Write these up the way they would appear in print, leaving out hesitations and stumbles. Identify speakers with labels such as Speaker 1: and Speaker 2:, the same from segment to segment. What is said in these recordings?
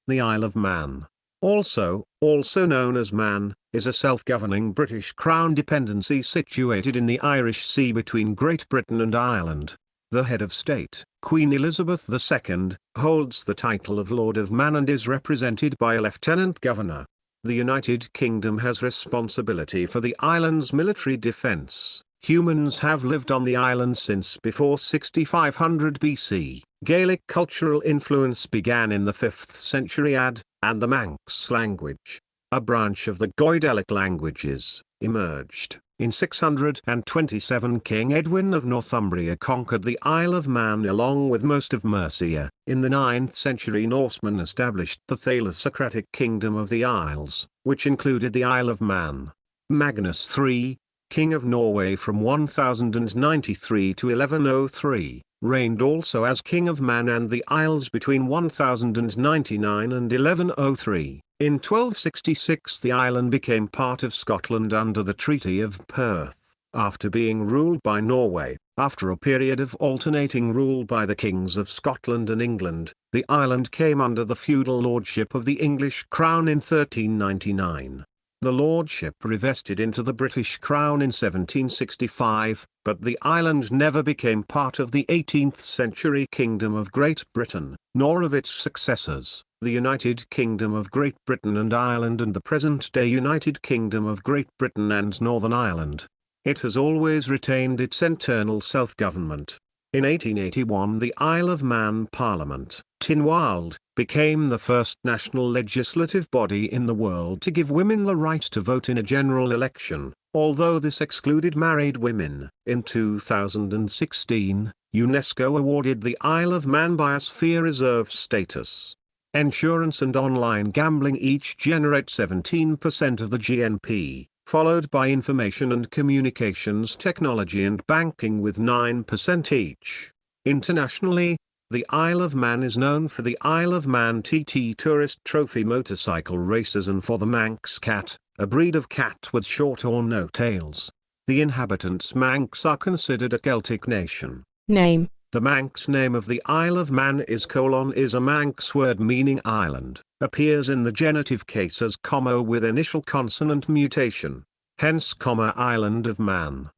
Speaker 1: The Isle of Man, also known as Man, is a self-governing British Crown dependency situated in the Irish Sea between Great Britain and Ireland. The head of state, Queen Elizabeth II, holds the title of Lord of Man and is represented by a Lieutenant Governor. The United Kingdom has responsibility for the island's military defence. Humans have lived on the island since before 6500 BC. Gaelic cultural influence began in the 5th century AD, and the Manx language, a branch of the Goidelic languages, emerged. In 627 King Edwin of Northumbria conquered the Isle of Man along with most of Mercia. In the 9th century Norsemen established the Thalassocratic Kingdom of the Isles, which included the Isle of Man. Magnus III, King of Norway from 1093 to 1103, reigned also as King of Man and the Isles between 1099 and 1103. In 1266 the island became part of Scotland under the Treaty of Perth, after being ruled by Norway. After a period of alternating rule by the kings of Scotland and England, the island came under the feudal lordship of the English crown in 1399. The lordship revested into the British Crown in 1765, but the island never became part of the 18th century Kingdom of Great Britain, nor of its successors, the United Kingdom of Great Britain and Ireland and the present-day United Kingdom of Great Britain and Northern Ireland. It has always retained its internal self-government. In 1881 the Isle of Man Parliament, Tynwald, became the first national legislative body in the world to give women the right to vote in a general election, although this excluded married women. In 2016, UNESCO awarded the Isle of Man Biosphere Reserve status. Insurance and online gambling each generate 17% of the GNP, followed by information and communications technology and banking with 9% each. Internationally, the Isle of Man is known for the Isle of Man TT Tourist Trophy motorcycle races and for the Manx cat, a breed of cat with short or no tails. The inhabitants Manx are considered a Celtic nation.
Speaker 2: Name.
Speaker 1: The Manx name of the Isle of Man is a Manx word meaning island, appears in the genitive case as comma with initial consonant mutation, hence comma Island of Man.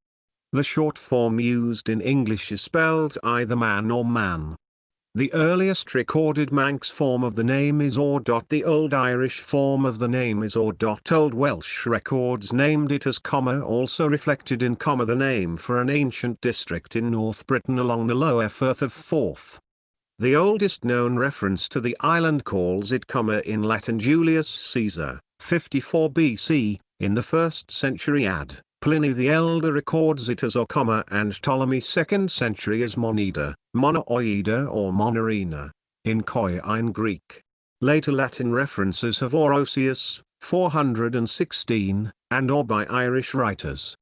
Speaker 1: The short form used in English is spelled either man or man. The earliest recorded Manx form of the name is or. The Old Irish form of the name is or. Old Welsh records named it as comma also reflected in comma the name for an ancient district in North Britain along the lower Firth of Forth. The oldest known reference to the island calls it comma in Latin Julius Caesar, 54 BC, in the 1st century AD. Pliny the Elder records it as or comma and Ptolemy 2nd century as Moneda, Monoida or Monerina, in Koine Greek. Later Latin references have Orosius, 416, and or by Irish writers.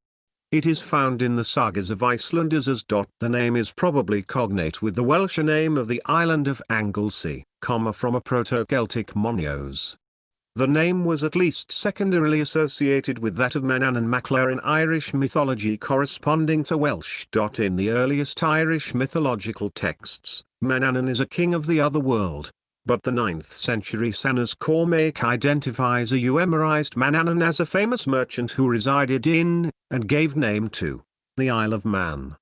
Speaker 1: It is found in the sagas of Icelanders as. The name is probably cognate with the Welsh name of the island of Anglesey, from a Proto-Celtic Monios. The name was at least secondarily associated with that of Manannan and Macla in Irish mythology corresponding to Welsh. In the earliest Irish mythological texts, Manannan is a king of the other world, but the 9th century Sanas Cormac identifies a Uemerized Manannan as a famous merchant who resided in, and gave name to, the Isle of Man.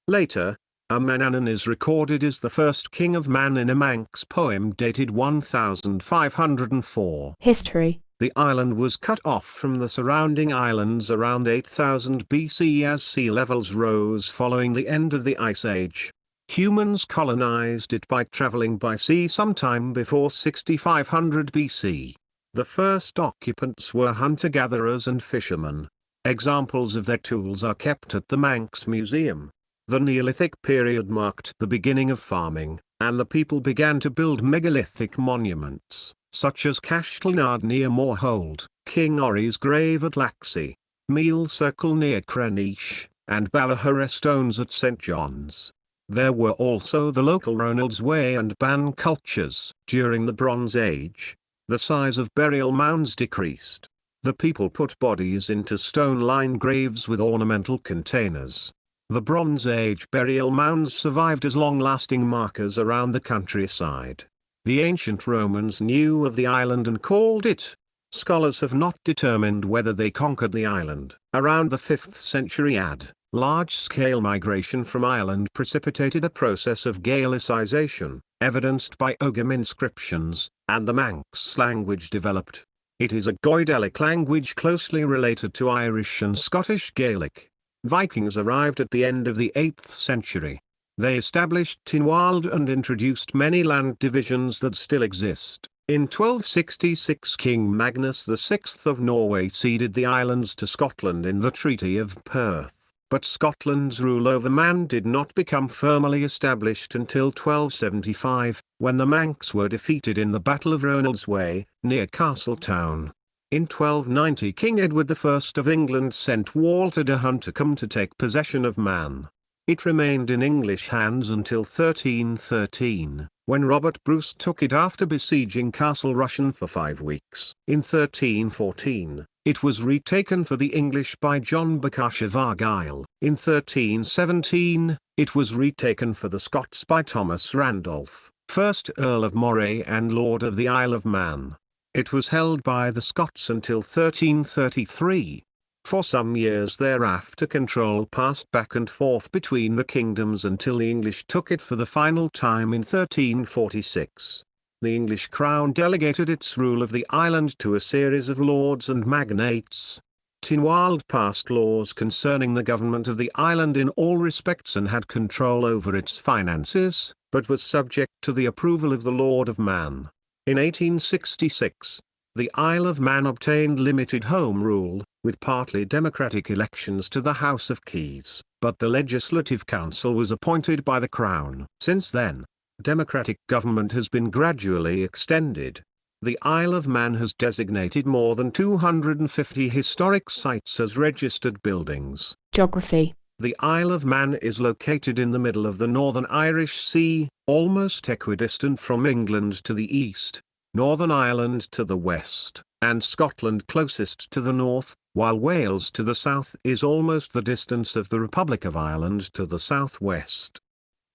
Speaker 1: Later, a Manannan is recorded as the first king of Man in a Manx poem dated 1504.
Speaker 2: History.
Speaker 1: The island was cut off from the surrounding islands around 8000 BC as sea levels rose following the end of the Ice Age. Humans colonized it by traveling by sea sometime before 6500 BC. The first occupants were hunter-gatherers and fishermen. Examples of their tools are kept at the Manx Museum. The Neolithic period marked the beginning of farming, and the people began to build megalithic monuments, such as Cashtelnard near Moorhold, King Ori's grave at Laxey, Meal Circle near Cranish, and Ballahara stones at St. John's. There were also the local Ronald's Way and Ban cultures. During the Bronze Age, the size of burial mounds decreased. The people put bodies into stone-lined graves with ornamental containers. The Bronze Age burial mounds survived as long-lasting markers around the countryside. The ancient Romans knew of the island and called it. Scholars have not determined whether they conquered the island. Around the 5th century AD, large-scale migration from Ireland precipitated a process of Gaelicization, evidenced by Ogham inscriptions, and the Manx language developed. It is a Goidelic language closely related to Irish and Scottish Gaelic. Vikings arrived at the end of the 8th century. They established Tynwald and introduced many land divisions that still exist. In 1266 King Magnus VI of Norway ceded the islands to Scotland in the Treaty of Perth, but Scotland's rule over Man did not become firmly established until 1275, when the Manx were defeated in the Battle of Ronaldsway, near Castletown. In 1290 King Edward I of England sent Walter de Huntercombe to take possession of Man. It remained in English hands until 1313, when Robert Bruce took it after besieging Castle Rushen for 5 weeks. In 1314, it was retaken for the English by John Bocash of Argyll. In 1317, it was retaken for the Scots by Thomas Randolph, 1st Earl of Moray and Lord of the Isle of Man. It was held by the Scots until 1333. For some years thereafter control passed back and forth between the kingdoms until the English took it for the final time in 1346. The English crown delegated its rule of the island to a series of lords and magnates. Tynwald passed laws concerning the government of the island in all respects and had control over its finances, but was subject to the approval of the Lord of Man. In 1866, the Isle of Man obtained limited home rule, with partly democratic elections to the House of Keys, but the Legislative Council was appointed by the Crown. Since then, democratic government has been gradually extended. The Isle of Man has designated more than 250 historic sites as registered buildings.
Speaker 2: Geography.
Speaker 1: The Isle of Man is located in the middle of the Northern Irish Sea, almost equidistant from England to the east, Northern Ireland to the west, and Scotland closest to the north, while Wales to the south is almost the distance of the Republic of Ireland to the southwest.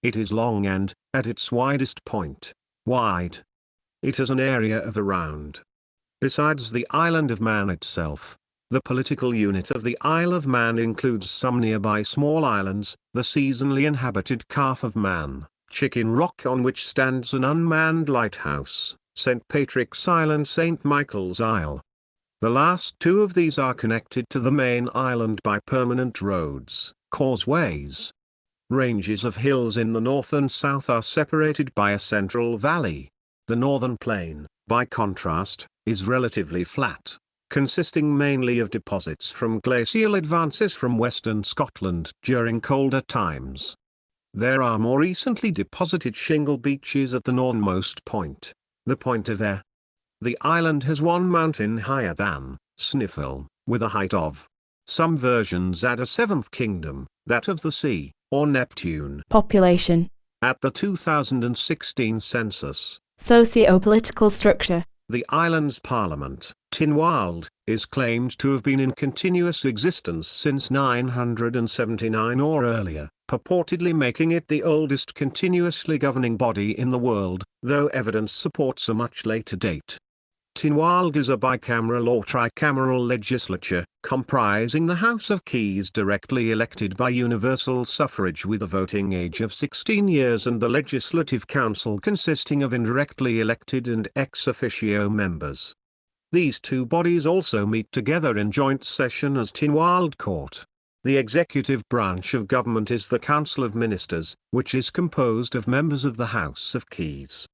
Speaker 1: It is long and, at its widest point, wide. It has an area of around. Besides the island of Man itself, the political unit of the Isle of Man includes some nearby small islands, the seasonally inhabited Calf of Man, Chicken Rock on which stands an unmanned lighthouse, St. Patrick's Island, St. Michael's Isle. The last two of these are connected to the main island by permanent roads, causeways. Ranges of hills in the north and south are separated by a central valley. The northern plain, by contrast, is relatively flat, consisting mainly of deposits from glacial advances from western Scotland during colder times. There are more recently deposited shingle beaches at the northernmost point, the Point of Ayr. The island has one mountain higher than Sniffle, with a height of. Some versions add a seventh kingdom, that of the sea, or Neptune.
Speaker 2: Population.
Speaker 1: At the 2016 census,
Speaker 2: Socio-political structure.
Speaker 1: the island's parliament, Tynwald, is claimed to have been in continuous existence since 979 or earlier, purportedly making it the oldest continuously governing body in the world, though evidence supports a much later date. Tynwald is a bicameral or tricameral legislature, comprising the House of Keys directly elected by universal suffrage with a voting age of 16 years and the Legislative Council consisting of indirectly elected and ex officio members. These two bodies also meet together in joint session as Tynwald Court. The executive branch of government is the Council of Ministers, which is composed of members of the House of Keys.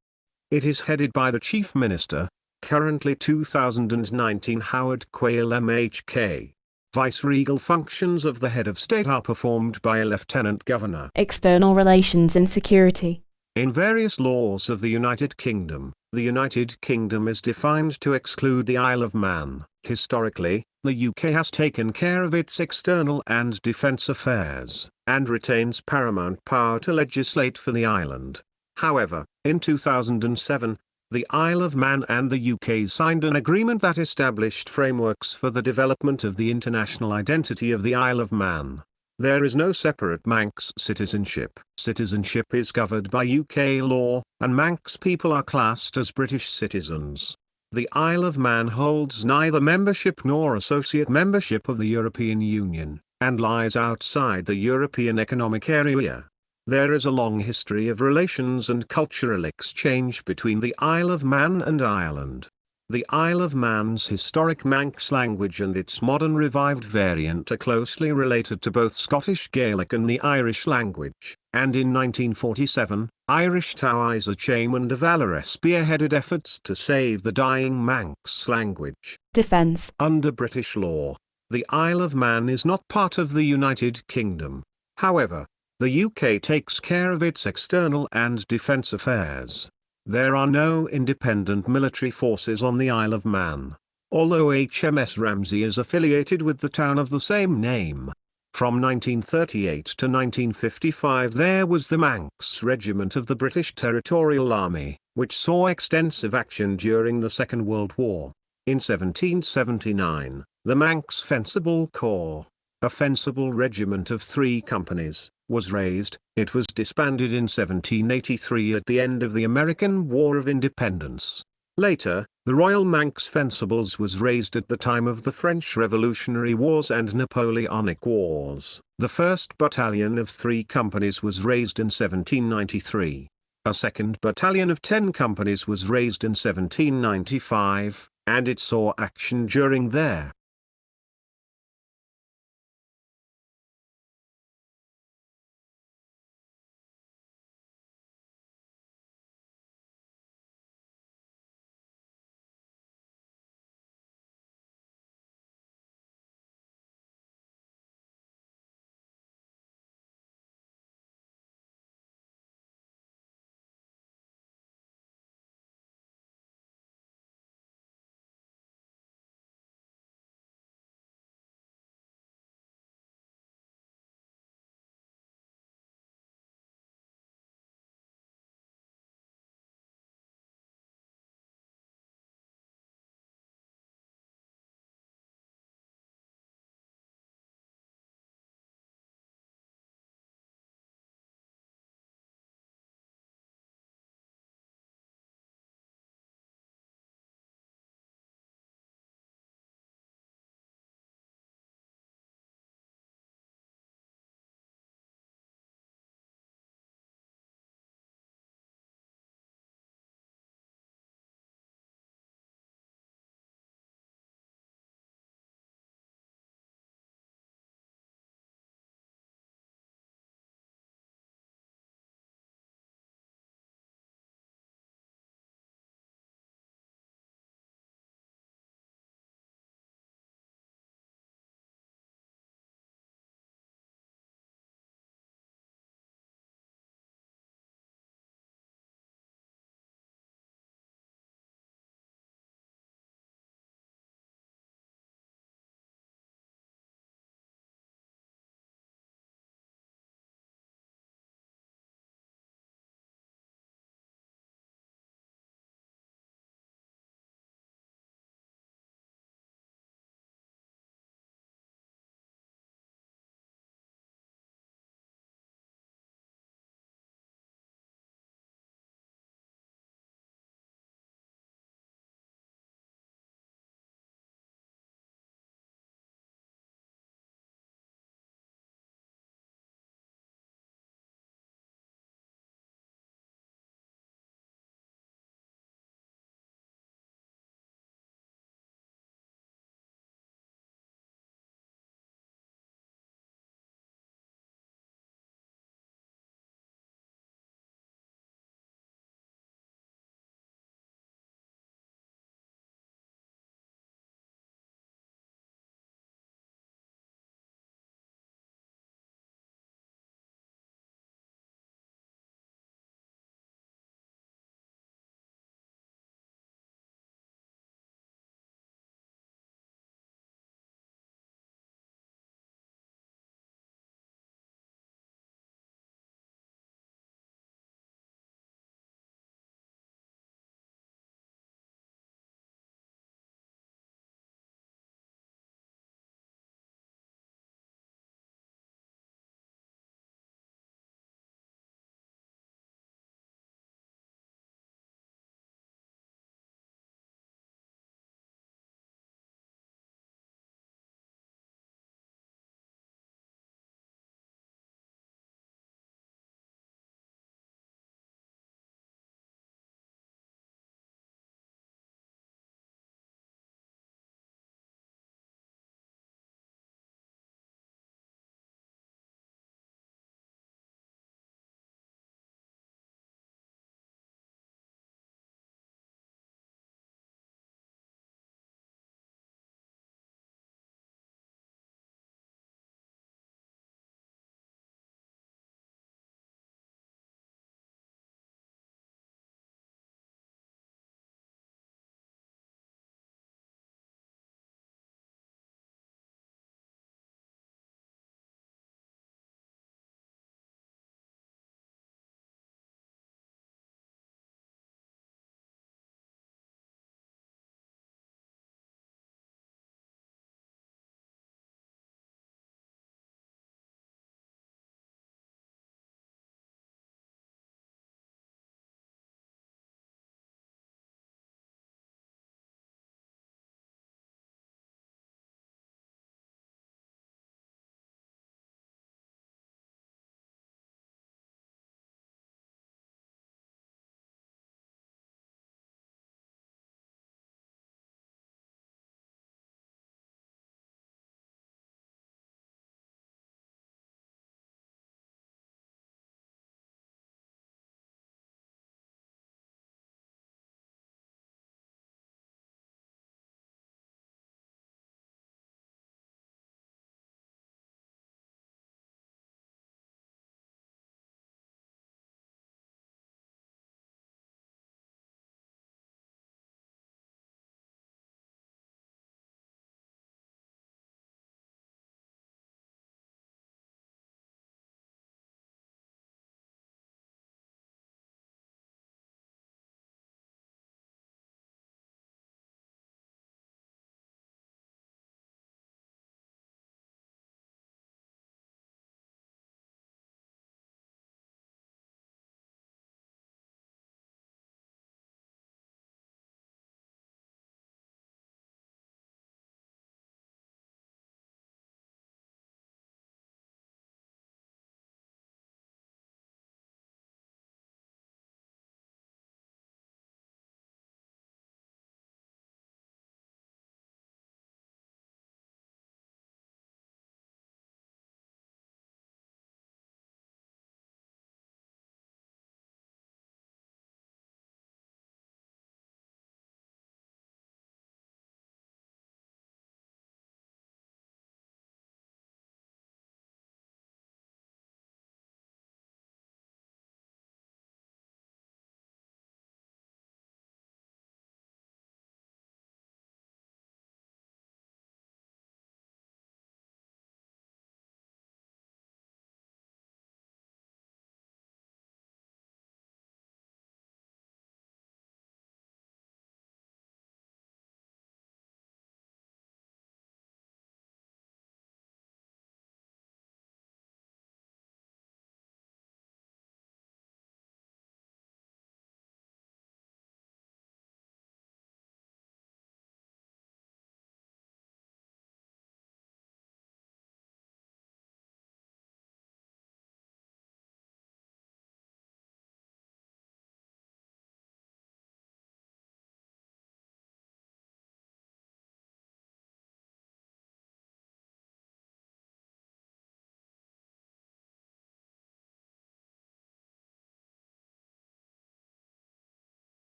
Speaker 1: It is headed by the Chief Minister, currently 2019 Howard Quayle MHK. Viceregal functions of the head of state are performed by a lieutenant governor.
Speaker 2: External relations and security.
Speaker 1: In various laws of the United Kingdom, the United Kingdom is defined to exclude the Isle of Man. Historically, the UK has taken care of its external and defence affairs, and retains paramount power to legislate for the island. However, in 2007, the Isle of Man and the UK signed an agreement that established frameworks for the development of the international identity of the Isle of Man. There is no separate Manx citizenship. Citizenship is governed by UK law, and Manx people are classed as British citizens. The Isle of Man holds neither membership nor associate membership of the European Union, and lies outside the European Economic Area. There is a long history of relations and cultural exchange between the Isle of Man and Ireland. The Isle of Man's historic Manx language and its modern revived variant are closely related to both Scottish Gaelic and the Irish language, and in 1947, Irish Taoiseach Eamon de Valera spearheaded efforts to save the dying Manx language.
Speaker 2: Defence.
Speaker 1: Under British law, the Isle of Man is not part of the United Kingdom. However, the UK takes care of its external and defence affairs. There are no independent military forces on the Isle of Man, although HMS Ramsay is affiliated with the town of the same name. From 1938 to 1955 there was the Manx Regiment of the British Territorial Army, which saw extensive action during the Second World War. In 1779, the Manx Fencible Corps, a fencible regiment of 3 companies, was raised. It was disbanded in 1783 at the end of the American War of Independence. Later, the Royal Manx Fencibles was raised at the time of the French Revolutionary Wars and Napoleonic Wars. The 1st Battalion of 3 companies was raised in 1793. A 2nd Battalion of 10 companies was raised in 1795, and it saw action during their